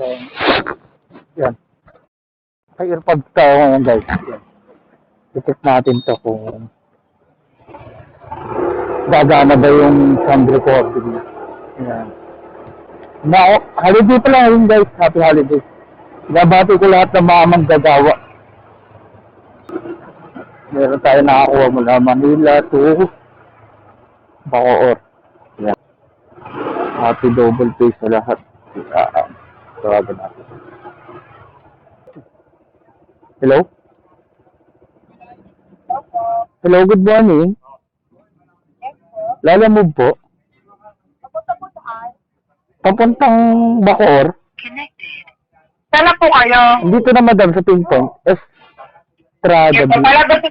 So, yan. May earpods tayo ngayon guys. Yan. I-check natin to kung gagana ba yung sound recording niya. Yan. Na, holiday pa lang yun guys. Happy holiday. Nabati ko lahat ng mga manggagawa. Meron tayo nakakuha mula Manila to Bacoor. Yan. Happy double pay sa lahat. Tawagan natin. Hello? Hello, good morning. Lala mo po? Papuntang Bacoor. Sana po kayo. Dito na madam sa Pinpong. Estrada. Yes, wala ba sa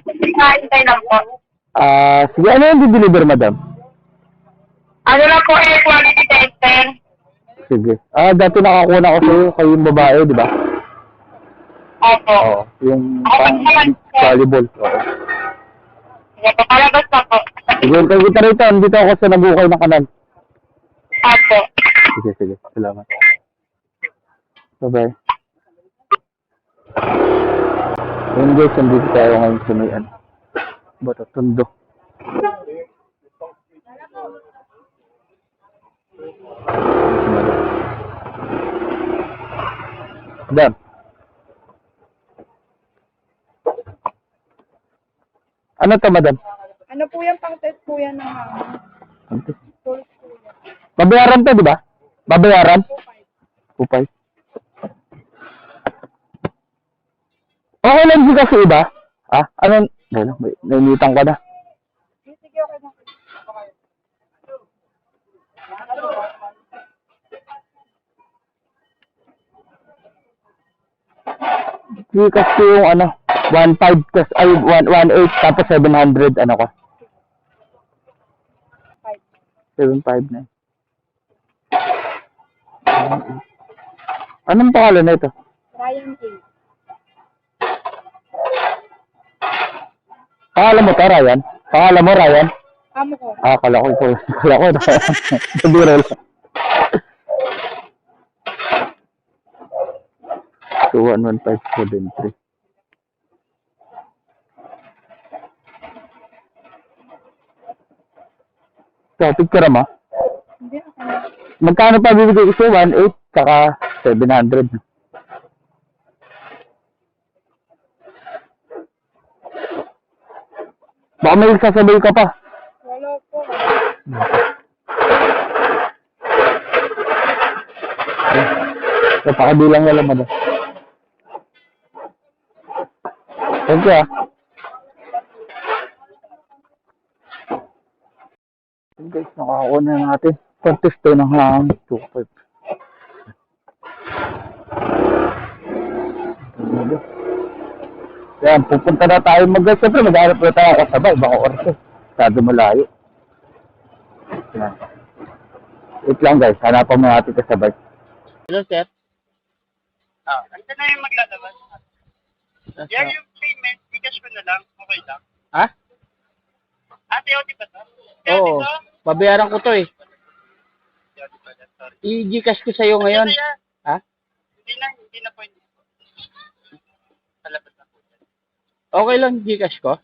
hintay lang po? Sige, ano yung di-deliver madam? Ano lang po quality tester? Sige. Dati nakakuha na ako sa'yo, kayong babae, di ba? Opo. Oo, yung volleyball. Oo. Sige po, palabas na po. Sige, tayo kita rito. Dito ako sa nagukay ng kanal. Opo. Sige. Salamat. Bye-bye. Yun guys, nandito tayo ngayon sa may Bato Tondo. Dan. Ano to, madam? Ano po yan, pang-test po yan ng hangin. Tools po yan. Babayaran to, di ba? Babayaran? 2.5. Okay lang di kasi iba. Ano? Nainitan ka na. Sige, okay na. Okay. Di kasi yung 1.5 tas, 1.8 tapos 700, ano ko? 7.5 na. Anong pangalan na ito? Ryan A. Pangalan mo to, Ryan? Pangalan mo, Ryan? Amo ko. Kala ko ito. Kala ko ito. Sabiro lang. 211573. So, picture mo? Hindi, okay na. Magkano pa bibigay isa? 1.8 saka 700. Baka may sasabay ka pa. Wala po. Napakabilang na lang mo. Thank you. Guys, nakakuha na natin. Contest to ng hangin. 2.5. Yan, pupunta na tayo siyempre maghanap na tayo kasabay. Baka oras eh. Masyado malayo. Yan. Wait lang guys, hanapan mo natin kasabay. Hello sir. Ito na yung maglalabas. Yan yung payment, i-cash ko na lang. Okay lang. Ha? Ate, di ba to? Oo. Babayaran ko to eh. Sorry. I-Gcash ko sa'yo ngayon. Ha? Hindi na po. Palabas na po. Okay lang Gcash ko?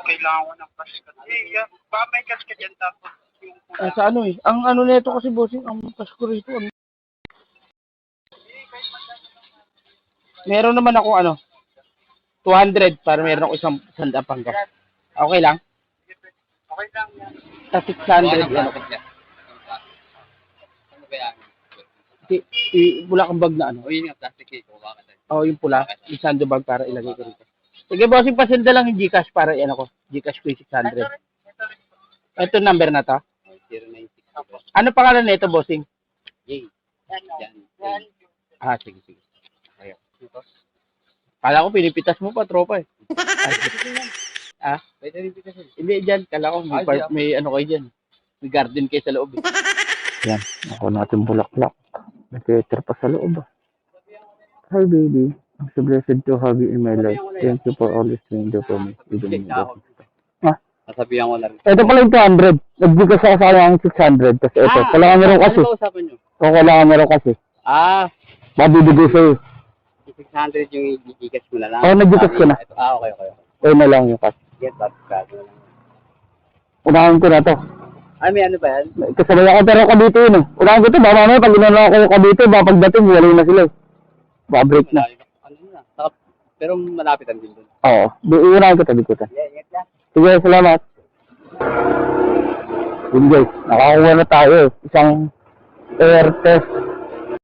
Kailangan ko ng cash ka. Baka may cash ka dyan tapos yung Sa ano eh. Ang ano nito kasi bossing, ang cash ko rito. Meron naman ako 200 para meron ako isang sandapang gas. Okay lang? okay lang yan. Sa 600 yan. Ano ba yan? Pula kang bag na ano. O yun nga, plastic cake. Yung pula. Yung sando bag para ilagay ko rito. Sige bossing, pasenda lang yung Gcash para Gcash ko yung 600. Ito number na to? 096. Ano pangalan na ito bossing? Yay. Yan. Sige. Ayaw. Kala ko pinipitas mo pa, tropa eh. Pwede rin pitas yun. Hindi dyan, kala ko may ano kayo dyan. May garden kayo sa loob eh. Yan, ako natin bulaklak. May theater pa sa loob. Hi baby, I'm so blessed to have you in my life. Thank you for always doing the for me. Even in the Nasabihan ko na rin. ito pala yung 200. Nagbigas ako sa kanya ang 600. Tapos ito, kailangan meron kasi. Ano ba usapan nyo? Kailangan meron kasi. Mabibigay sa'yo. 600 yung i-gigas mo na lang. Nag-gigas ko na. Okay. Ayun na lang yung cash. Get that card na lang. Unahin ko na to. May ano ba yan? Kasabay ako pero kabito yun eh. Unahin ko to, baka mamaya pag ginagawa ko yung kabito, baka pagdating, wala na sila eh. Babreak na. Pero malapitan din doon. Oo. Unahin ko to, bikutan. Ingat lang. Sige, salamat. Yun guys, nakakuha na tayo. Isang air test